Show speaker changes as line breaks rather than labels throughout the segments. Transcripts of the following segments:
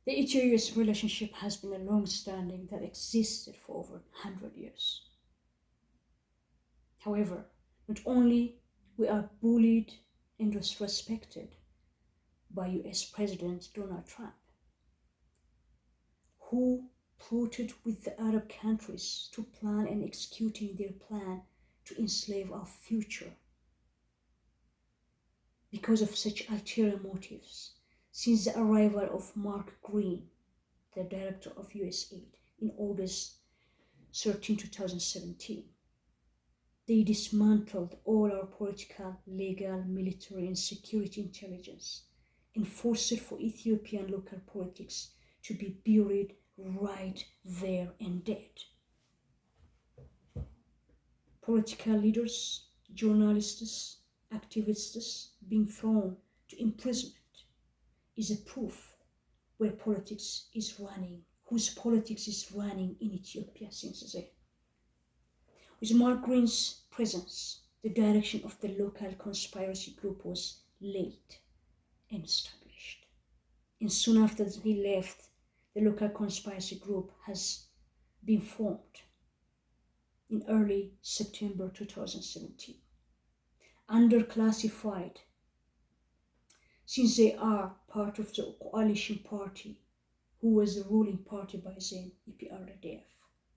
The Ethiopia-US relationship has been a long-standing that existed for over 100 years. However, not only we are bullied and disrespected by US President Donald Trump, who plotted with the Arab countries to plan and executing their plan to enslave our future. Because of such ulterior motives, since the arrival of Mark Green, the director of USAID, in August 13, 2017, they dismantled all our political, legal, military, and security intelligence and forced it for Ethiopian local politics to be buried right there and dead. Political leaders, journalists, activists being thrown to imprisonment is a proof where politics is running, whose politics is running in Ethiopia since then. With Mark Green's presence, the direction of the local conspiracy group was laid and established. And soon after he left, the local conspiracy group has been formed in early September 2017. Underclassified, since they are part of the coalition party, who was the ruling party by then, EPRDF,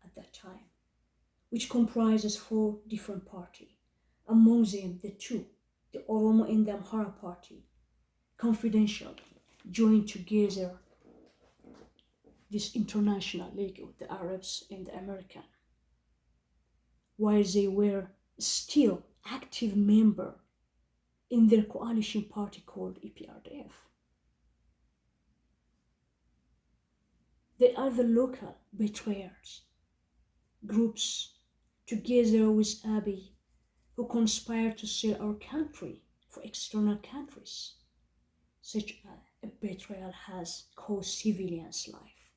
at that time, which comprises 4 different parties. Among them, the 2, the Oromo and the Amhara party, confidentially joined together this international league with the Arabs and the Americans, while they were still active member in their coalition party called EPRDF. They are the local betrayers, groups together with Abiy, who conspire to sell our country for external countries. Such a betrayal has cost civilians' life,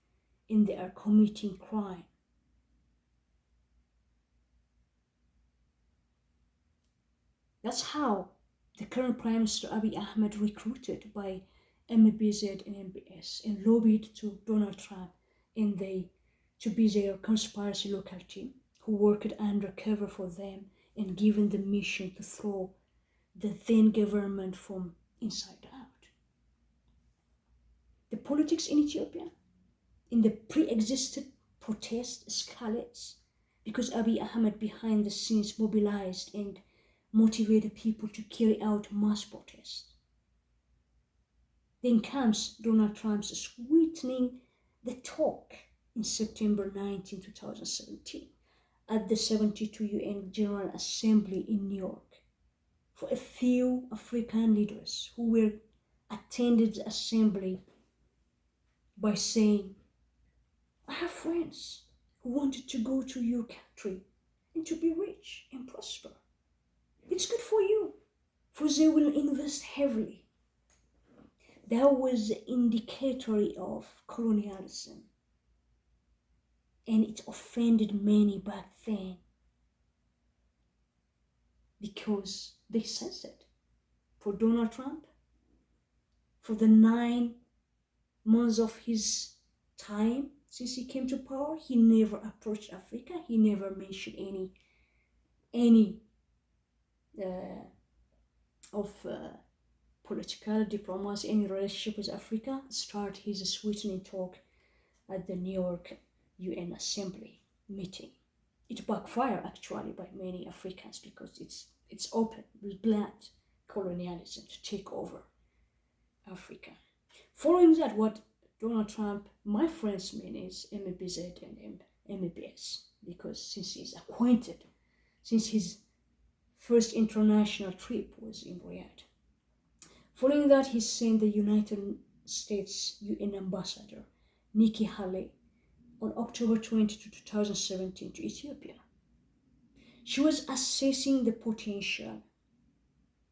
and they are committing crime. That's how the current Prime Minister Abiy Ahmed, recruited by MBZ and MBS and lobbied to Donald Trump and to be their conspiracy local team, who worked undercover for them and given the mission to throw the then government from inside out. The politics in Ethiopia, in the pre-existed protest, escalates because Abiy Ahmed behind the scenes mobilized and motivated people to carry out mass protests. Then comes Donald Trump's sweetening the talk in September 19, 2017 at the 72 UN General Assembly in New York for a few African leaders who were attended the assembly by saying, I have friends who wanted to go to your country and to be rich and prosper. It's good for you, for they will invest heavily. That was the indicator of colonialism, and it offended many back then because they censored. For Donald Trump, for the 9 months of his time since he came to power, he never approached Africa. He never mentioned any political diplomacy, any relationship with Africa. Start his sweetening talk at the New York UN Assembly meeting. It backfired actually by many Africans because it's open with blatant colonialism to take over Africa. Following that, what Donald Trump, my friends mean, is MBZ and MBS, because since he's acquainted, since his first international trip was in Riyadh. Following that, he sent the United States UN Ambassador Nikki Haley on October 22, 2017 to Ethiopia. She was assessing the potential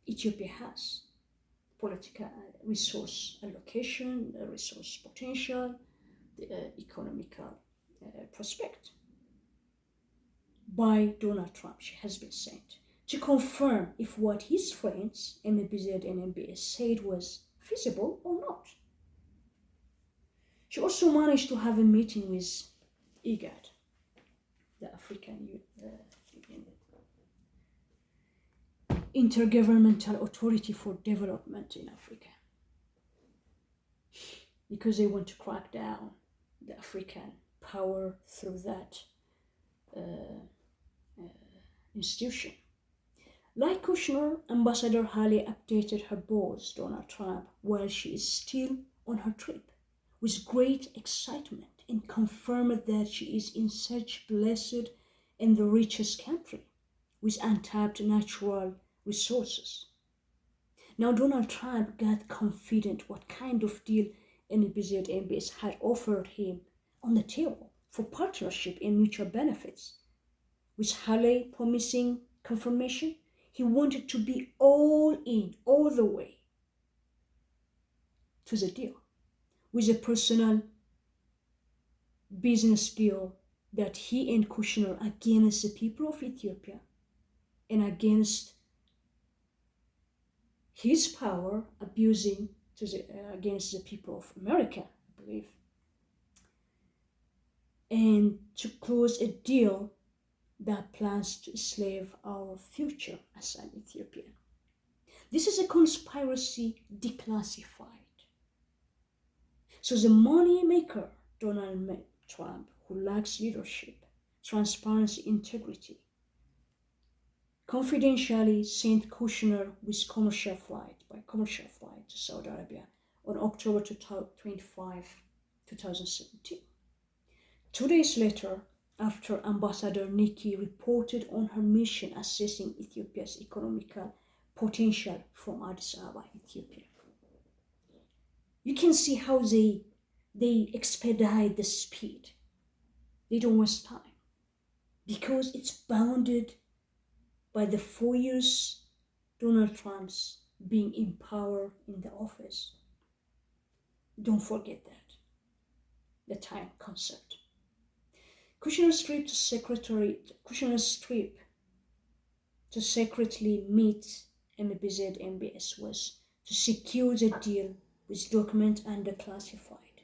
Ethiopia has, political resource allocation, resource potential, the economical prospect by Donald Trump. She has been sent to confirm if what his friends, MBZ and MBS, said was feasible or not. She also managed to have a meeting with IGAD, the African Union, Intergovernmental Authority for Development in Africa, because they want to crack down the African power through that institution. Like Kushner, Ambassador Haley updated her boss, Donald Trump, while she is still on her trip, with great excitement, and confirmed that she is in such blessed and the richest country, with untapped natural resources. Now Donald Trump got confident what kind of deal NBZ had offered him on the table for partnership and mutual benefits. With Haley promising confirmation, he wanted to be all in, all the way to the deal, with a personal business deal that he and Kushner, against the people of Ethiopia and against his power abusing against the people of America, I believe, and to close a deal that plans to enslave our future as an Ethiopian. This is a conspiracy declassified. So the money maker, Donald Trump, who lacks leadership, transparency, integrity, confidentially sent Kushner with commercial flight to Saudi Arabia on October 25, 2017. 2 days later, after Ambassador Nikki reported on her mission assessing Ethiopia's economical potential from Addis Ababa, Ethiopia. You can see how they expedite the speed. They don't waste time because it's bounded by the 4 years Donald Trump's being in power in the office. Don't forget that, the time concept. Kushner's trip to secretly meet MBZ was to secure the deal with documents underclassified.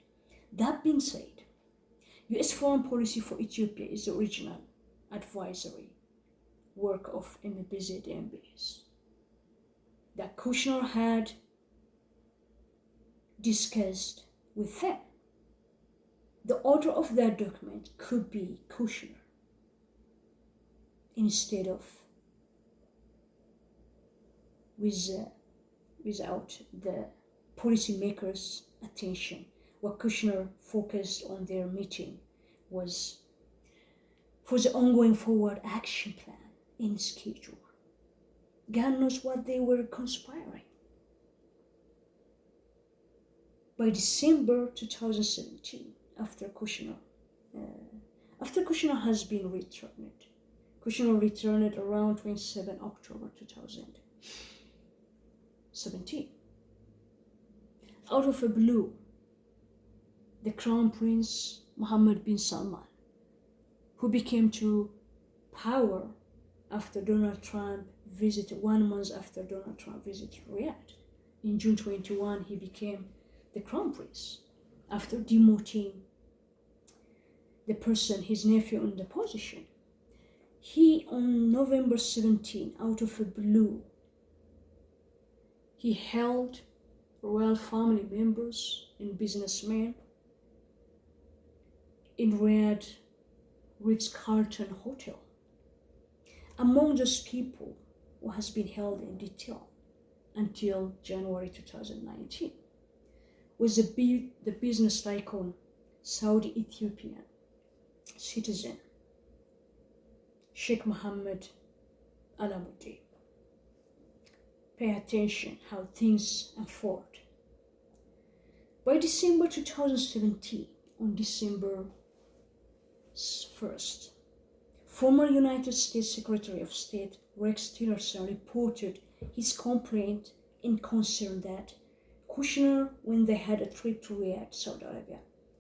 That being said, U.S. foreign policy for Ethiopia is the original advisory work of MBZ that Kushner had discussed with them. The author of that document could be Kushner instead of without the policymakers' attention. What Kushner focused on their meeting was for the ongoing forward action plan in schedule. God knows what they were conspiring. By December 2017, after Kushner has been returned, Kushner returned around 27 October 2017. Out of the blue, the Crown Prince Mohammed bin Salman, who became to power after Donald Trump visited, 1 month after Donald Trump visited Riyadh. In June 21, he became the Crown Prince after demoting the person, his nephew, in the position. He, on November 17, out of the blue, he held royal family members and businessmen in Riyadh Ritz-Carlton Hotel. Among those people who has been held in detail until January 2019 was the business tycoon, Saudi Ethiopian citizen, Sheikh Mohammed Alamuddin. Pay attention how things unfold. By December 2017, on December 1st, former United States Secretary of State Rex Tillerson reported his complaint and concern that Kushner, when they had a trip to Riyadh, Saudi Arabia,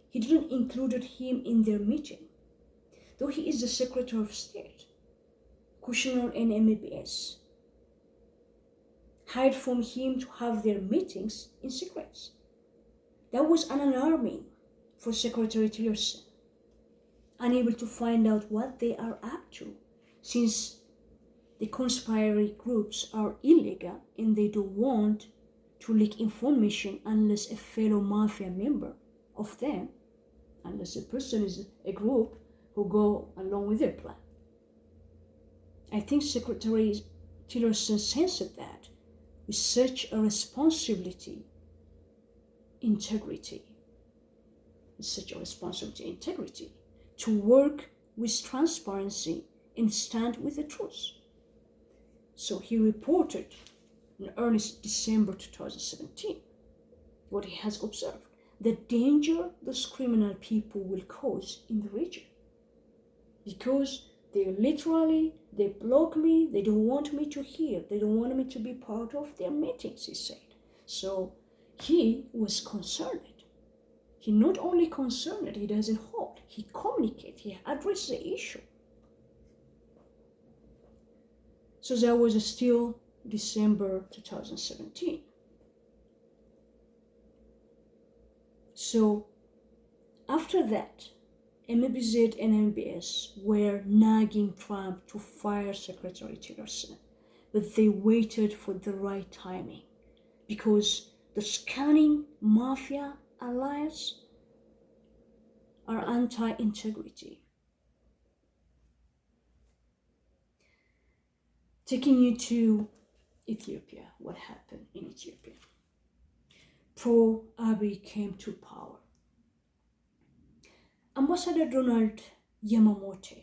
he didn't include him in their meeting. Though he is the Secretary of State, Kushner and MBS hide from him to have their meetings in secrets. That was an alarming for Secretary Tillerson, unable to find out what they are up to, since the conspiracy groups are illegal and they don't want to leak information unless a fellow mafia member of them, unless a person is a group who go along with their plan. I think Secretary Tillerson sensed that with such a responsibility, integrity, to work with transparency and stand with the truth. So he reported in early December 2017 what he has observed, the danger those criminal people will cause in the region. Because they block me, they don't want me to hear, they don't want me to be part of their meetings, he said. So he was concerned. He not only concerned, he doesn't hold, he communicates, he addressed the issue. So that was still December 2017. So after that, MBZ and MBS were nagging Trump to fire Secretary Tillerson, but they waited for the right timing because the scanning mafia alliance are anti-integrity. Taking you to Ethiopia, what happened in Ethiopia? Pro-Abiy came to power. Ambassador Donald Yamamoto,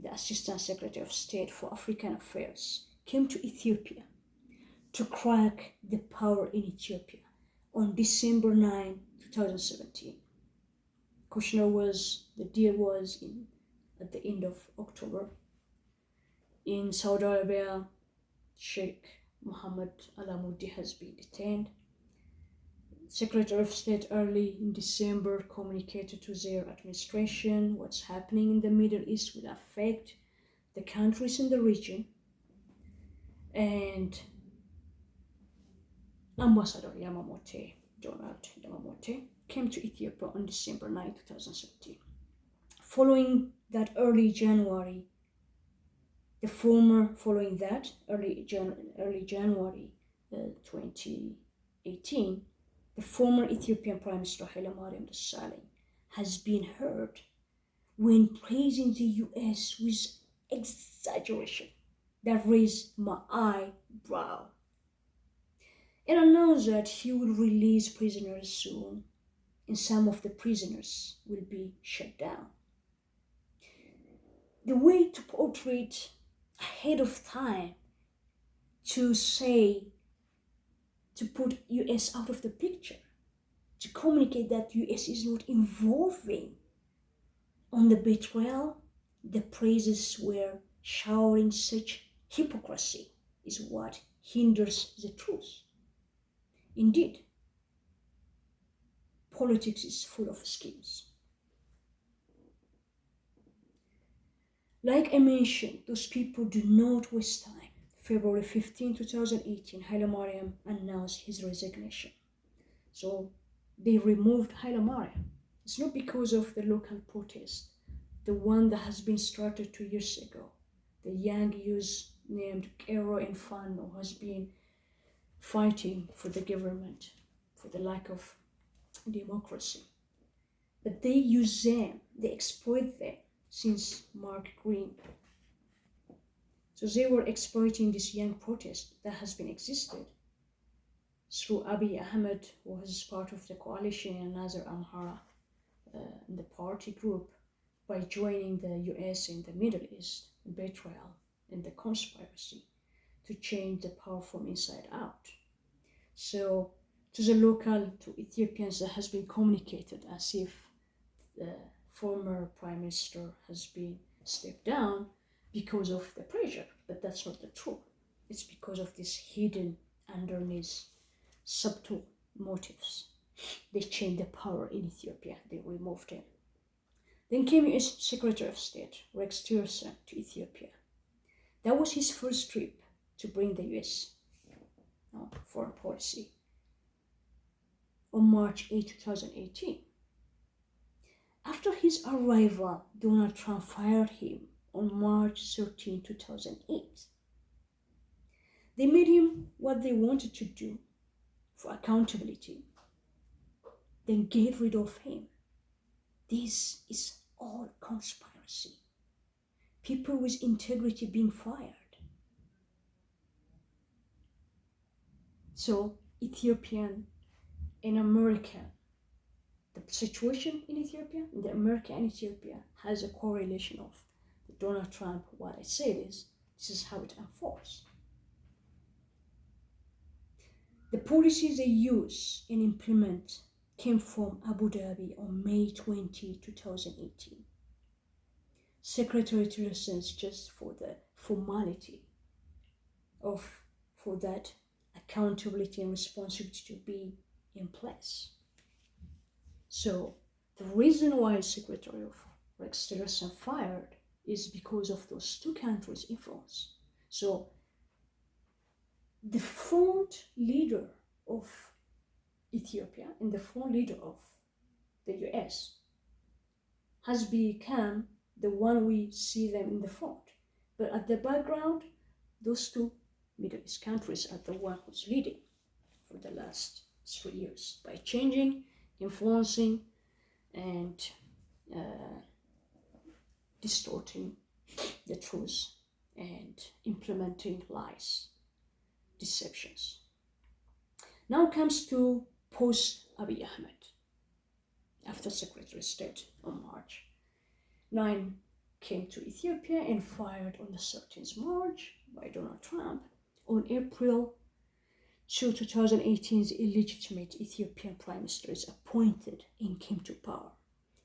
the Assistant Secretary of State for African Affairs, came to Ethiopia to crack the power in Ethiopia on December 9, 2017. The deal was at the end of October. In Saudi Arabia, Sheikh Mohammed Alamoudi has been detained. Secretary of State early in December communicated to their administration what's happening in the Middle East will affect the countries in the region. And Ambassador Donald Yamamoto, came to Ethiopia on December 9, 2017. Following that, early January 2018, the former Ethiopian Prime Minister Hailemariam Desalegn has been heard when praising the US with exaggeration that raised my eyebrow, and announced that he will release prisoners soon and some of the prisoners will be shut down. The way to portray it ahead of time, to put US out of the picture, to communicate that US is not involving on the betrayal, the praises were showering such hypocrisy is what hinders the truth. Indeed, politics is full of schemes. Like I mentioned, those people do not waste time. February 15, 2018, Hailemariam announced his resignation. So they removed Hailemariam. It's not because of the local protest, the one that has been started 2 years ago. The young youth named Kero and Fano has been fighting for the government, for the lack of democracy. But they use them, they exploit them since Mark Green. So they were exploiting this young protest that has been existed through Abiy Ahmed, who was part of the coalition, and Nazar Amhara, the party group, by joining the US in the Middle East, betrayal and the conspiracy to change the power from inside out. So to Ethiopians, that has been communicated as if the former prime minister has been stepped down because of the pressure, but that's not the truth. It's because of these hidden underneath subtle motives. They changed the power in Ethiopia, they removed him. Then came US Secretary of State Rex Tillerson to Ethiopia. That was his first trip to bring the US foreign policy on March 8, 2018. After his arrival, Donald Trump fired him on March 13, 2008. They made him what they wanted to do for accountability, then get rid of him. This is all conspiracy. People with integrity being fired. So, Ethiopian and American, the situation in Ethiopia, the America and Ethiopia has a correlation of Donald Trump. What I said is, this is how it unfolds. The policies they use and implement came from Abu Dhabi on May 20, 2018. Secretary Tillerson, just for the formality for that accountability and responsibility to be in place. So the reason why Secretary of Rex Tillerson fired is because of those two countries' influence. So the front leader of Ethiopia and the front leader of the US has become the one we see them in the front. But at the background, those two Middle East countries are the one who's leading for the last 3 years by changing, influencing, and distorting the truth and implementing lies, deceptions. Now comes to post Abiy Ahmed. After Secretary of State on March 9 came to Ethiopia and fired on the 13th March by Donald Trump. On April 2, 2018, the illegitimate Ethiopian Prime Minister is appointed and came to power.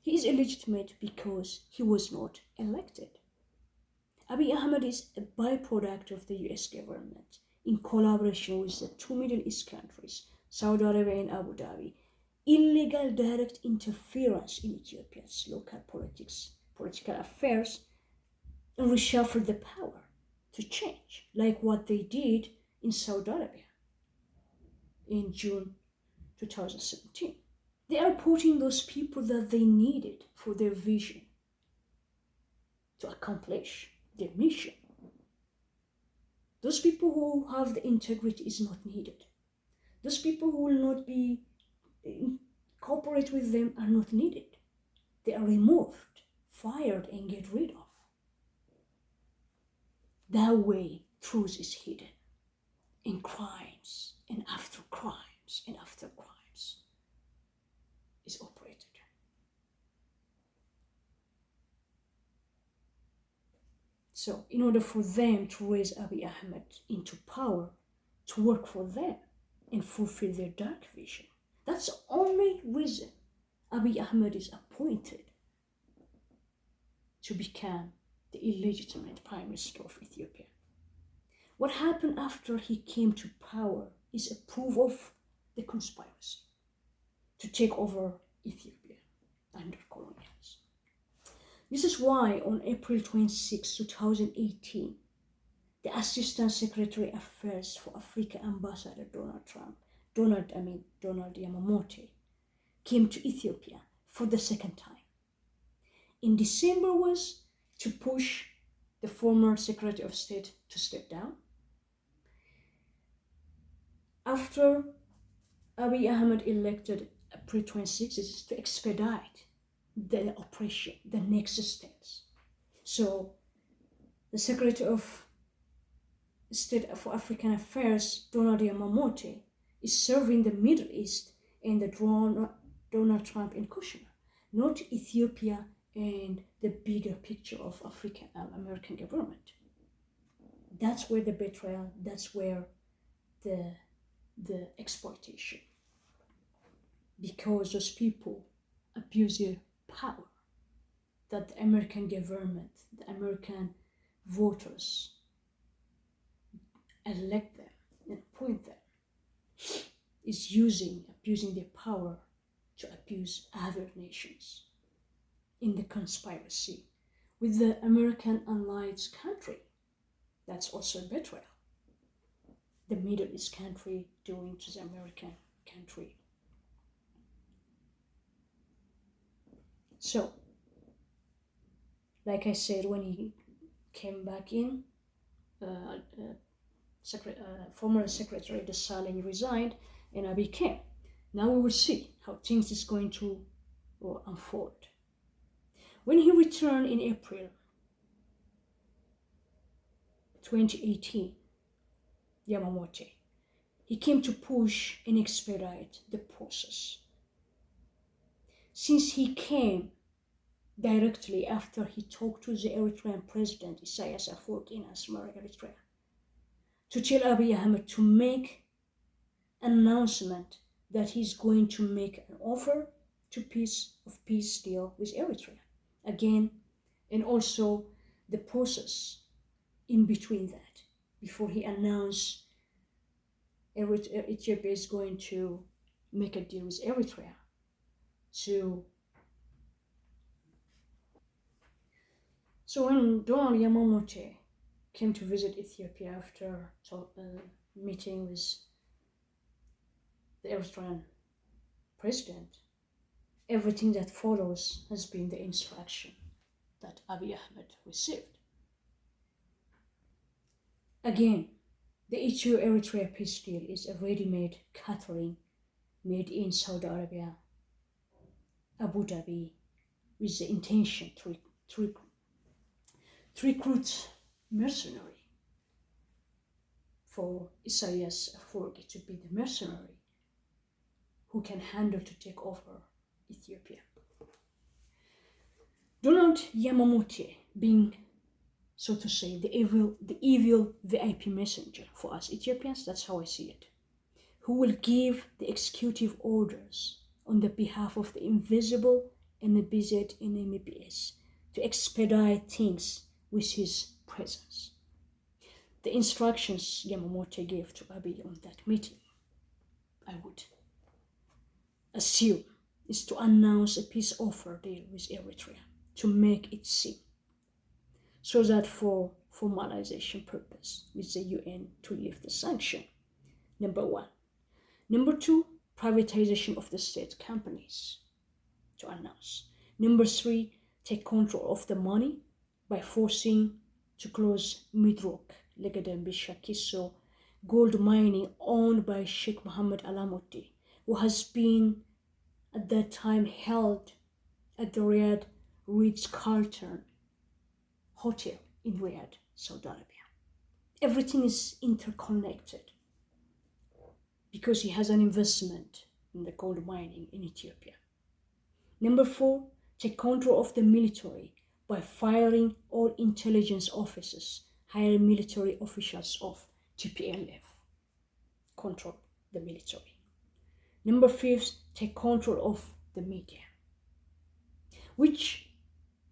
He is illegitimate because he was not elected. Abiy Ahmed is a byproduct of the US government in collaboration with the two Middle East countries, Saudi Arabia and Abu Dhabi. Illegal direct interference in Ethiopia's local political affairs, and reshuffle the power to change, like what they did in Saudi Arabia in June 2017. They are putting those people that they needed for their vision to accomplish their mission. Those people who have the integrity is not needed. Those people who will not be cooperate with them are not needed. They are removed, fired, and get rid of. That way, truth is hidden, and crimes, and after crimes, and after crimes is operated. So, in order for them to raise Abiy Ahmed into power, to work for them, and fulfill their dark vision, that's the only reason Abiy Ahmed is appointed to become the illegitimate Prime Minister of Ethiopia. What happened after he came to power is a proof of the conspiracy to take over Ethiopia under colonialism. This is why on April 26, 2018, the Assistant Secretary of Affairs for Africa Ambassador Donald Yamamoto, came to Ethiopia for the second time. In December was to push the former Secretary of State to step down. After Abiy Ahmed elected April 26, it is to expedite the operation, the next steps. So the Secretary of State for African Affairs, Donald Yamamoto, is serving the Middle East and the Donald Trump and Kushner, not Ethiopia and the bigger picture of American government. That's where the betrayal, that's where the exploitation. Because those people abuse their power that the American government, the American voters elect them and appoint them, is abusing their power to abuse other nations in the conspiracy with the American allied country. That's also betrayal. The Middle East country doing to the American country. So, like I said, when he came back in, former Secretary Desalegn resigned and Abiy came. Now we will see how things is going to unfold. When he returned in April 2018, Yamamoto, he came to push and expedite the process. Since he came directly after he talked to the Eritrean president CS4 in Asmara, Eritrea, to tell Abiy Ahmed to make an announcement that he's going to make an offer to peace deal with Eritrea again, and also the process in between that before he announced Ethiopia is going to make a deal with Eritrea. So when Donald Yamamoto came to visit Ethiopia after meeting with the Eritrean president, everything that follows has been the instruction that Abiy Ahmed received. Again, the Ethiopia-Eritrea peace deal is a ready-made catering made in Saudi Arabia, Abu Dhabi, with the intention to recruit mercenary for Isaias Afwerki to be the mercenary who can handle to take over Ethiopia. Donald Yamamoto being, so to say, the evil VIP messenger for us Ethiopians, that's how I see it, who will give the executive orders on the behalf of the invisible MBZ and MBS to expedite things with his presence. The instructions Yamamoto gave to Abiy on that meeting, I would assume, is to announce a peace offer deal with Eritrea to make it seem, so that for formalization purpose with the UN to lift the sanction. Number one. Number two, privatization of the state companies to announce. Number three, take control of the money by forcing to close Midrock, Legadembe Shakiso gold mining owned by Sheikh Mohammed Alamuddin, who has been at that time held at the Riyadh Ritz-Carlton Hotel in Riyadh, Saudi Arabia. Everything is interconnected because he has an investment in the gold mining in Ethiopia. Number four, take control of the military by firing all intelligence officers, higher military officials of TPLF. Control the military. Number five, take control of the media, which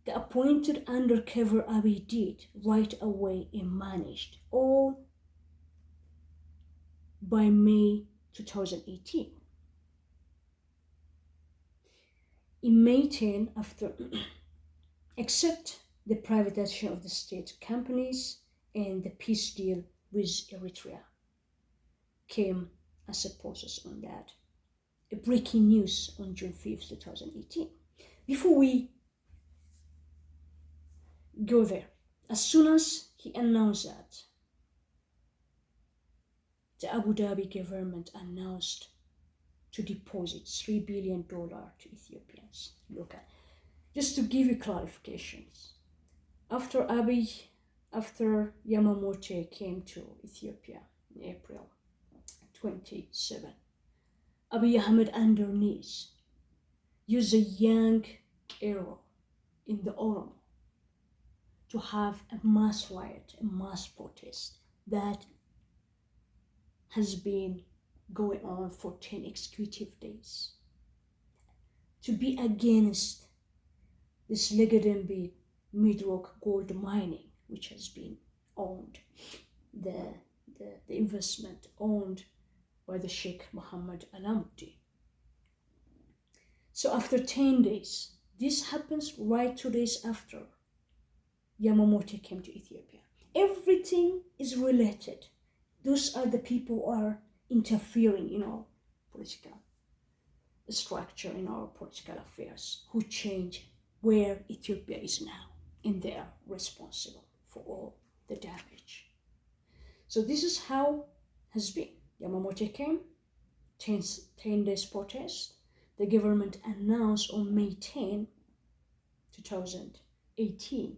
the appointed undercover Abiy did right away and managed all by May 2018. In May 10, after except the privatization of the state companies and the peace deal with Eritrea came as a process on that. A breaking news on June 5th, 2018. Before we go there, as soon as he announced that, the Abu Dhabi government announced to deposit $3 billion to Ethiopians. Look at, just to give you clarifications, after Yamamoto came to Ethiopia in April 27, Abiy Ahmed underneath used a young hero in the Oromo to have a mass riot, a mass protest that has been going on for 10 executive days to be against this Legadembe Midrock gold mining, which has been owned, the investment owned by the Sheikh Mohammed Alamuddin. So after 10 days, this happens right 2 days after Yamamoto came to Ethiopia. Everything is related. Those are the people who are interfering in our political structure, in our political affairs, who change where Ethiopia is now, and they are responsible for all the damage. So this is how has been. Yamamoto came, 10 days protest. The government announced on May 10, 2018,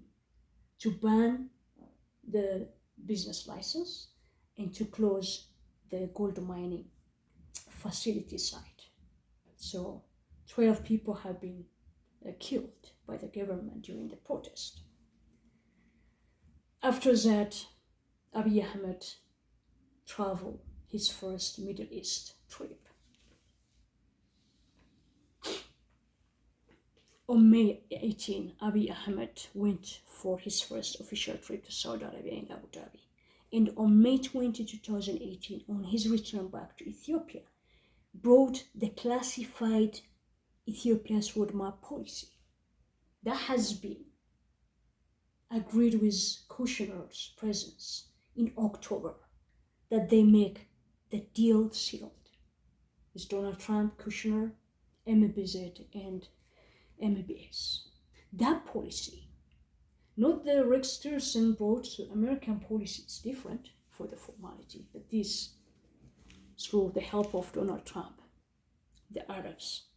to ban the business license and to close the gold mining facility site. So 12 people have been killed by the government during the protest. After that, Abiy Ahmed traveled his first Middle East trip. On May 18, Abiy Ahmed went for his first official trip to Saudi Arabia in Abu Dhabi. And on May 20, 2018, on his return back to Ethiopia, brought the classified Ethiopia's roadmap policy that has been agreed with Kushner's presence in October, that they make the deal sealed with Donald Trump, Kushner, MBZ, and MBS. That policy, not the Rex Tillerson brought American policy, is different for the formality, but this through the help of Donald Trump, the Arabs.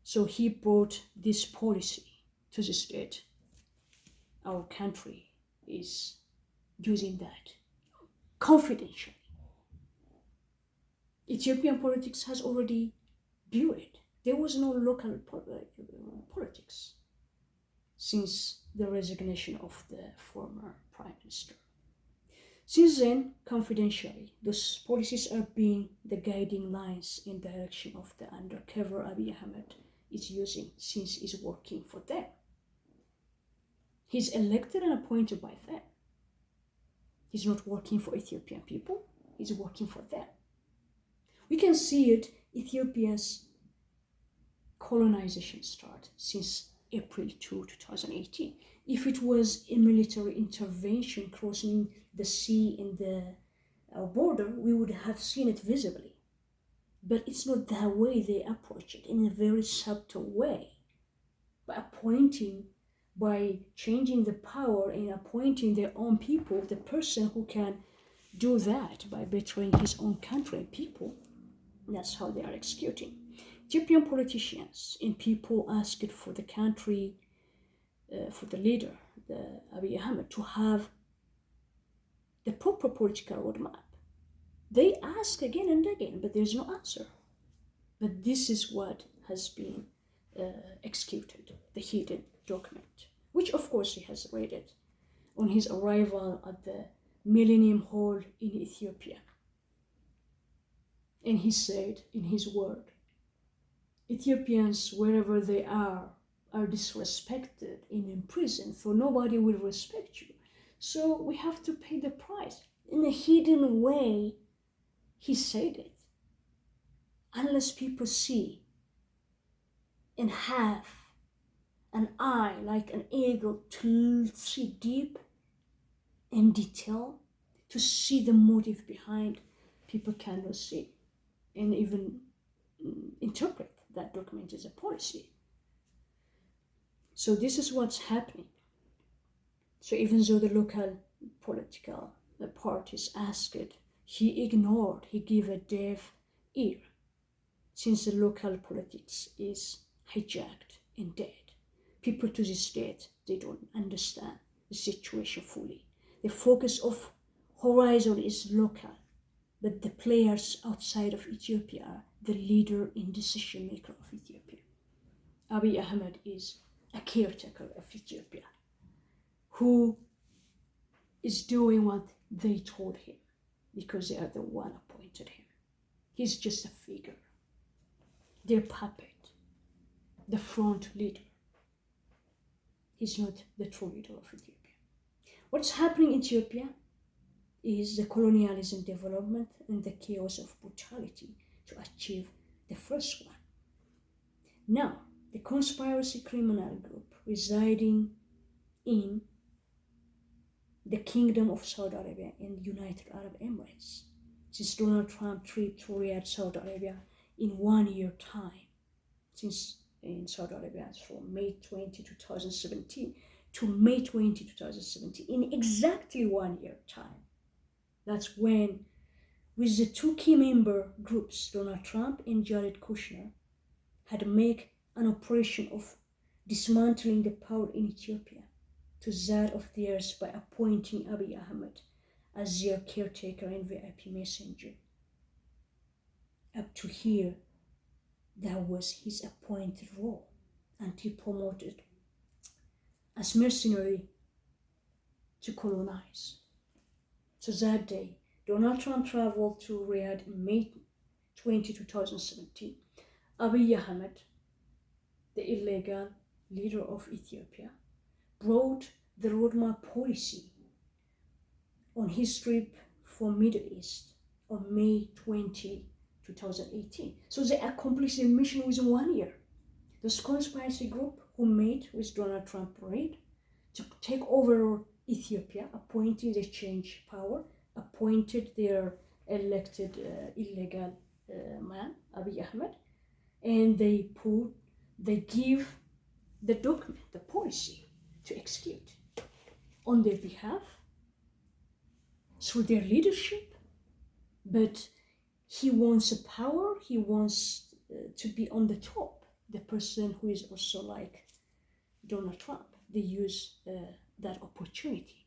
So he brought this policy to the state. Our country is using that confidentially. Ethiopian politics has already buried. There was no local politics since the resignation of the former prime minister. Since then, confidentially, those policies are being the guiding lines in direction of the undercover Abiy Ahmed is using, since he's working for them. He's elected and appointed by them. He's not working for Ethiopian people, he's working for them. We can see it, Ethiopia's colonization start since April 2, 2018. If it was a military intervention crossing the sea in the border, we would have seen it visibly. But it's not that way they approach it, in a very subtle way. By changing the power and appointing their own people, the person who can do that by betraying his own country and people, that's how they are executing. Ethiopian politicians and people asked for the country, for the leader, the Abiy Ahmed, to have the proper political roadmap. They ask again and again, but there's no answer. But this is what has been executed, the hidden document, which of course he has read it on his arrival at the Millennium Hall in Ethiopia. And he said in his word, Ethiopians, wherever they are disrespected and imprisoned, for nobody will respect you. So we have to pay the price. In a hidden way, he said it. Unless people see and have an eye like an eagle to see deep in detail, to see the motive behind, people cannot see and even interpret that document as a policy. So this is what's happening. So even though the local political parties asked it, he ignored, he gave a deaf ear, since the local politics is hijacked and dead. People to this date, they don't understand the situation fully. The focus of horizon is local, but the players outside of Ethiopia are the leader and decision maker of Ethiopia. Abiy Ahmed is a caretaker of Ethiopia, who is doing what they told him because they are the one appointed him. He's just a figure, their puppet, the front leader. He's not the true leader of Ethiopia. What's happening in Ethiopia is the colonialism development and the chaos of brutality to achieve the first one. Now, the conspiracy criminal group residing in the Kingdom of Saudi Arabia and United Arab Emirates, since Donald Trump trip to Riyadh, Saudi Arabia in 1 year time, since in Saudi Arabia from May 20, 2017 to May 20, 2017, in exactly 1 year time. That's when, with the two key member groups, Donald Trump and Jared Kushner, had made an operation of dismantling the power in Ethiopia to that of theirs by appointing Abiy Ahmed as their caretaker and VIP messenger. Up to here, that was his appointed role, and he promoted as mercenary to colonize. So that day, Donald Trump traveled to Riyadh in May 20, 2017. Abiy Ahmed, the illegal leader of Ethiopia, brought the roadmap policy on his trip for Middle East on May 20, 2018. So they accomplished their mission within 1 year. The conspiracy group who met with Donald Trump raid to take over Ethiopia, appointing the change power, appointed their elected illegal man, Abiy Ahmed, and they give the document, the policy to execute on their behalf through their leadership. But he wants a power, he wants to be on the top, the person who is also like Donald Trump. They use that opportunity.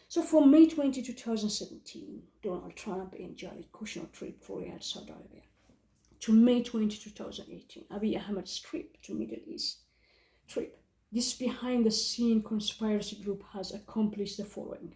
So from May 20, 2017, Donald Trump and Jared Kushner trip for Riyadh, Saudi Arabia, to May 20, 2018, Abiy Ahmed's trip to Middle East trip. This behind-the-scene conspiracy group has accomplished the following.